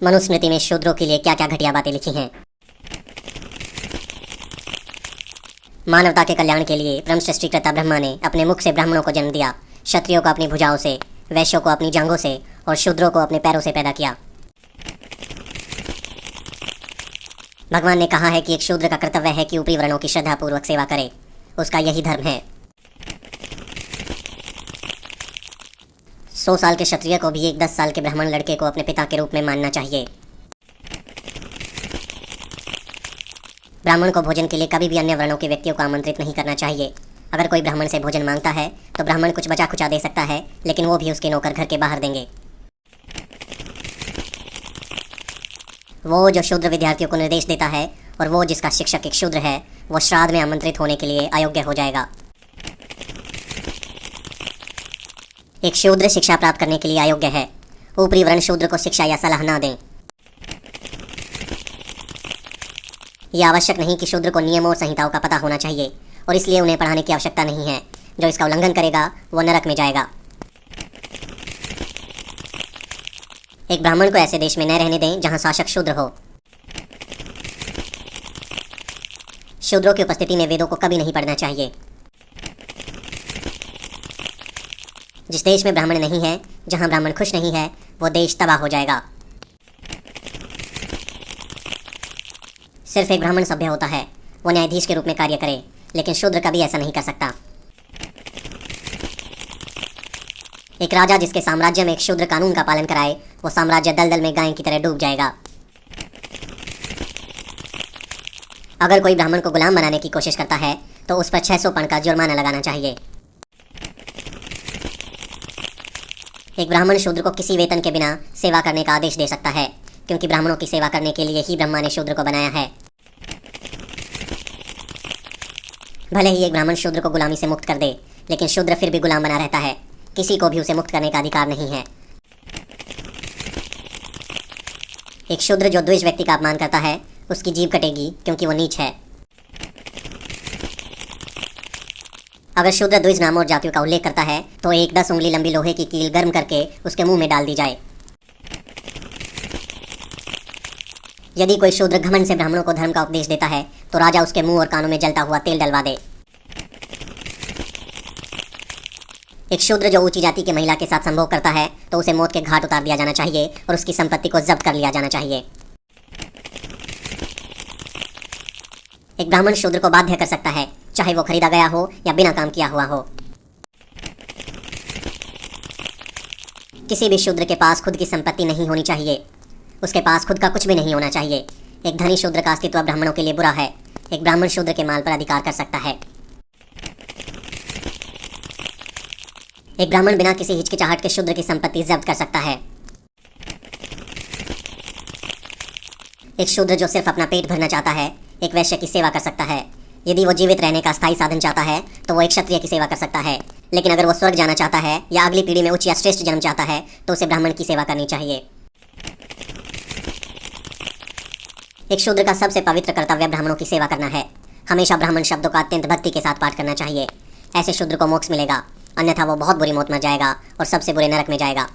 मनुस्मृति में शूद्रों के लिए क्या क्या घटिया बातें लिखी हैं। मानवता के कल्याण के लिए परम सृष्टिकर्ता ब्रह्मा ने अपने मुख से ब्राह्मणों को जन्म दिया, क्षत्रियों को अपनी भुजाओं से, वैश्यों को अपनी जांघों से और शूद्रों को अपने पैरों से पैदा किया। भगवान ने कहा है कि एक शूद्र का कर्तव्य है कि ऊपरी वर्णों की श्रद्धापूर्वक सेवा करे, उसका यही धर्म है। 100 साल के क्षत्रिय को भी एक 10 साल के ब्राह्मण लड़के को अपने पिता के रूप में मानना चाहिए। ब्राह्मण को भोजन के लिए कभी भी अन्य वर्णों के व्यक्तियों को आमंत्रित नहीं करना चाहिए। अगर कोई ब्राह्मण से भोजन मांगता है तो ब्राह्मण कुछ बचा खुचा दे सकता है, लेकिन वो भी उसके नौकर घर के बाहर देंगे। वो जो शूद्र विद्यार्थियों को निर्देश देता है और वो जिसका शिक्षक एक शूद्र है, वो श्राद्ध में आमंत्रित होने के लिए अयोग्य हो जाएगा। एक शूद्र शिक्षा प्राप्त करने के लिए अयोग्य है। ऊपरी वर्ण शूद्र को शिक्षा या सलाह ना दें। यह आवश्यक नहीं कि शूद्र को नियमों और संहिताओं का पता होना चाहिए और इसलिए उन्हें पढ़ाने की आवश्यकता नहीं है। जो इसका उल्लंघन करेगा वो नरक में जाएगा। एक ब्राह्मण को ऐसे देश में न रहने दें जहां शासक शूद्र हो। शूद्रों की उपस्थिति में वेदों को कभी नहीं पढ़ना चाहिए। जिस देश में ब्राह्मण नहीं है, जहां ब्राह्मण खुश नहीं है, वो देश तबाह हो जाएगा। सिर्फ एक ब्राह्मण सभ्य होता है, वो न्यायाधीश के रूप में कार्य करे, लेकिन शूद्र कभी ऐसा नहीं कर सकता। एक राजा जिसके साम्राज्य में एक शूद्र कानून का पालन कराए, वो साम्राज्य दलदल में गाय की तरह डूब जाएगा। अगर कोई ब्राह्मण को गुलाम बनाने की कोशिश करता है तो उस पर 600 पण का जुर्माना लगाना चाहिए। एक ब्राह्मण शूद्र को किसी वेतन के बिना सेवा करने का आदेश दे सकता है, क्योंकि ब्राह्मणों की सेवा करने के लिए ही ब्रह्मा ने शूद्र को बनाया है। भले ही एक ब्राह्मण शूद्र को गुलामी से मुक्त कर दे, लेकिन शूद्र फिर भी गुलाम बना रहता है। किसी को भी उसे मुक्त करने का अधिकार नहीं है। एक शूद्र जो द्विज व्यक्ति का अपमान करता है, उसकी जीभ कटेगी, क्योंकि वो नीच है। अगर शूद्र द्विज नामों और जातियों का उल्लेख करता है तो एक 10 उंगली लंबी लोहे की कील गर्म करके उसके मुंह में डाल दी जाए। यदि कोई शूद्र घमंड से ब्राह्मणों को धर्म का उपदेश देता है तो राजा उसके मुंह और कानों में जलता हुआ तेल डलवा दे। एक शूद्र जो ऊंची जाति की महिला के साथ संभोग करता है तो उसे मौत के घाट उतार दिया जाना चाहिए और उसकी संपत्ति को जब्त कर लिया जाना चाहिए। एक ब्राह्मण शूद्र को बाध्य कर सकता है, चाहे वो खरीदा गया हो या बिना काम किया हुआ हो। किसी भी शूद्र के पास खुद की संपत्ति नहीं होनी चाहिए। उसके पास खुद का कुछ भी नहीं होना चाहिए। एक धनी शूद्र का अस्तित्व ब्राह्मणों के लिए बुरा है। एक ब्राह्मण शूद्र के माल पर अधिकार कर सकता है। एक ब्राह्मण बिना किसी हिचकिचाहट के शूद्र की संपत्ति जब्त कर सकता है। एक शूद्र जो सिर्फ अपना पेट भरना चाहता है, एक वैश्य की सेवा कर सकता है। यदि वो जीवित रहने का स्थायी साधन चाहता है तो वो एक क्षत्रिय की सेवा कर सकता है, लेकिन अगर वो स्वर्ग जाना चाहता है या अगली पीढ़ी में उच्च या श्रेष्ठ जन्म चाहता है तो उसे ब्राह्मण की सेवा करनी चाहिए। एक शूद्र का सबसे पवित्र कर्तव्य ब्राह्मणों की सेवा करना है। हमेशा ब्राह्मण शब्दों का अत्यंत भक्ति के साथ पाठ करना चाहिए। ऐसे शूद्र को मोक्ष मिलेगा, अन्यथा वो बहुत बुरी मौत मर जाएगा और सबसे बुरे नरक में जाएगा।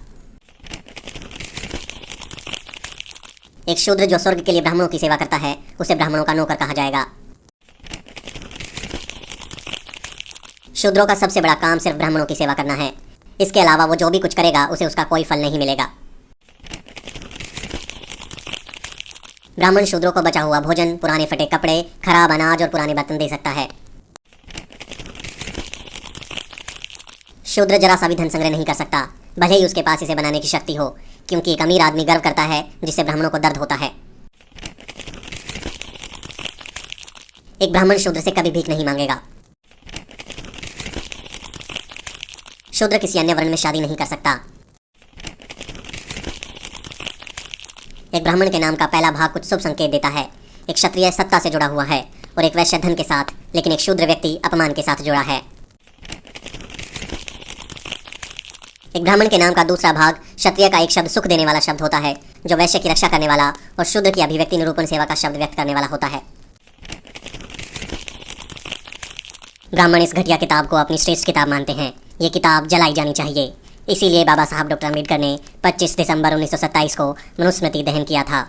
एक शूद्र जो स्वर्ग के लिए ब्राह्मणों की सेवा करता है, उसे ब्राह्मणों का नौकर कहा जाएगा। शूद्रों का सबसे बड़ा काम सिर्फ ब्राह्मणों की सेवा करना है। इसके अलावा वो जो भी कुछ करेगा उसे उसका कोई फल नहीं मिलेगा। ब्राह्मण शूद्रों को बचा हुआ भोजन, पुराने फटे कपड़े, खराब अनाज और पुराने बर्तन दे सकता है। शूद्र जरा सा भी धन संग्रह नहीं कर सकता, भले ही उसके पास इसे बनाने की शक्ति हो, क्योंकि एक अमीर आदमी गर्व करता है जिससे ब्राह्मणों को दर्द होता है। एक ब्राह्मण शूद्र से कभी भीख नहीं मांगेगा। शूद्र किसी अन्य वर्ण में शादी नहीं कर सकता। एक ब्राह्मण के नाम का पहला भाग कुछ शुभ संकेत देता है। एक क्षत्रिय सत्ता से जुड़ा हुआ है और एक वैश्य धन के साथ, लेकिन एक शूद्र व्यक्ति अपमान के साथ जुड़ा है। एक ब्राह्मण के नाम का दूसरा भाग क्षत्रिय का एक शब्द सुख देने वाला शब्द होता है, जो वैश्य की रक्षा करने वाला और शूद्र की अभिव्यक्ति निरूपण सेवा का शब्द व्यक्त करने वाला होता है। ब्राह्मण इस घटिया किताब को अपनी श्रेष्ठ किताब मानते हैं। ये किताब जलाई जानी चाहिए, इसीलिए बाबा साहब डॉक्टर अम्बेडकर ने 25 दिसंबर 1927 को मनुस्मृति दहन किया था।